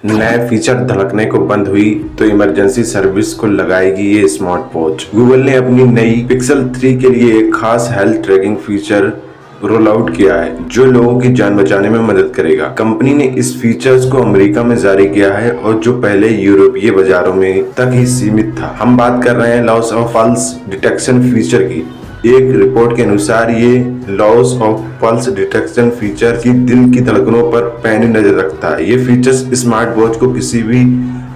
नया फीचर धड़कने को बंद हुई तो इमरजेंसी सर्विस को लगाएगी ये स्मार्ट वॉच। गूगल ने अपनी नई पिक्सल 3 के लिए एक खास health tracking feature roll out किया है जो लोगों की जान बचाने में मदद करेगा। कंपनी ने इस फीचर्स को अमेरिका में जारी किया है और जो पहले यूरोपीय बाजारों में तक ही सीमित था। हम बात कर रहे हैं loss of pulse detection feature की। एक रिपोर्ट के अनुसार ये loss of pulse detection feature की दिल की धड़कनों पर पैनी नजर रखता है। ये फीचर्स स्मार्ट वॉच को किसी भी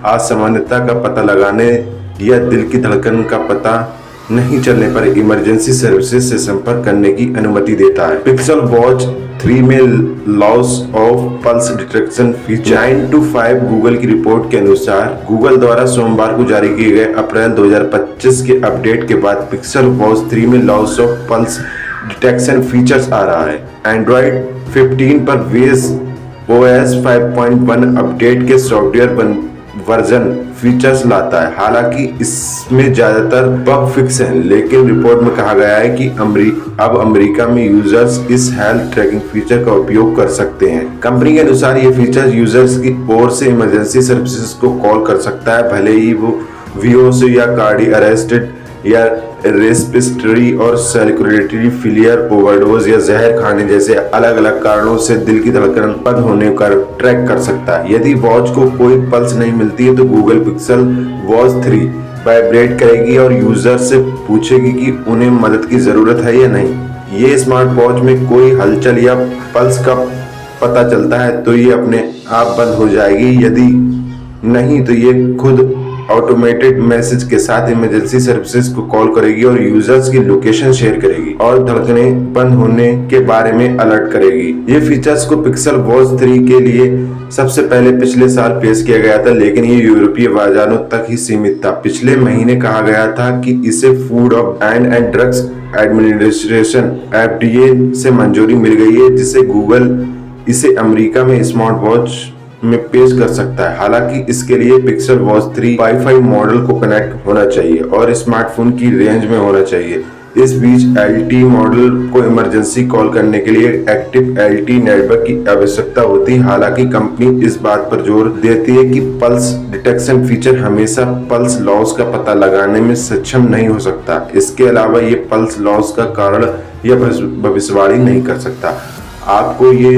असामान्यता का पता लगाने या दिल की धड़कन का पता नहीं चलने पर इमरजेंसी सर्विसेज से संपर्क करने की अनुमति देता है। पिक्सल वॉच 3 में loss of pulse detection feature 9 to 5 Google की रिपोर्ट के अनुसार गूगल द्वारा सोमवार को जारी किए गए अप्रैल 2025 के अपडेट के बाद पिक्सल वॉच 3 में loss of pulse detection features आ रहा है। एंड्रॉइड 15 पर वेस OS 5.1 अपडेट के सॉफ्टवेयर वर्जन फीचर्स लाता है। हालांकि इसमें ज्यादातर बग फिक्स हैं, लेकिन रिपोर्ट में कहा गया है कि अब अमेरिका में यूजर्स इस हेल्थ ट्रैकिंग फीचर का उपयोग कर सकते हैं। कंपनी के अनुसार ये फीचर यूजर्स की ओर से इमरजेंसी सर्विसेज को कॉल कर सकता है, भले ही वो VOC या कार्डियक अरेस्ट या रेस्पिरेटरी और सर्कुलेटरी फेलियर, ओवरडोज या जहर खाने जैसे अलग अलग कारणों से दिल की धड़कन बंद होने का ट्रैक कर सकता है। यदि वॉच को कोई पल्स नहीं मिलती है तो गूगल पिक्सल वॉच 3 वाइब्रेट करेगी और यूजर से पूछेगी कि उन्हें मदद की जरूरत है या नहीं। ये स्मार्ट वॉच में कोई हलचल या पल्स का पता चलता है तो ये अपने आप बंद हो जाएगी, यदि नहीं तो ये खुद ऑटोमेटेड मैसेज के साथ इमरजेंसी सर्विसेज को कॉल करेगी और यूजर्स की लोकेशन शेयर करेगी और धड़कनें बंद होने के बारे में अलर्ट करेगी। ये फीचर्स को पिक्सल वॉच 3 के लिए सबसे पहले पिछले साल पेश किया गया था, लेकिन ये यूरोपीय बाजारों तक ही सीमित था। पिछले महीने कहा गया था कि इसे food and drugs administration FDA से मंजूरी मिल गई है, जिससे गूगल इसे अमेरिका में स्मार्ट वॉच में पेश कर सकता है। हालांकि इसके लिए पिक्सल वॉच 3 वाईफाई मॉडल को कनेक्ट होना चाहिए और स्मार्टफोन की रेंज में होना चाहिए। इस बीच LTE मॉडल को इमरजेंसी कॉल करने के लिए एक्टिव LTE नेटवर्क की आवश्यकता होती है। हालांकि कंपनी इस बात पर जोर देती है कि पल्स डिटेक्शन फीचर हमेशा पल्स लॉस का पता लगाने में सक्षम नहीं हो सकता। इसके अलावा ये पल्स लॉस का कारण या भविष्यवाणी नहीं कर सकता। आपको ये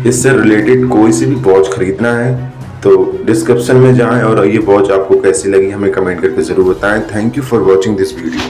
इससे रिलेटेड कोई सी भी वॉच खरीदना है तो डिस्क्रिप्शन में जाएं और ये वॉच आपको कैसी लगी हमें कमेंट करके जरूर बताएं। Thank you for watching this video.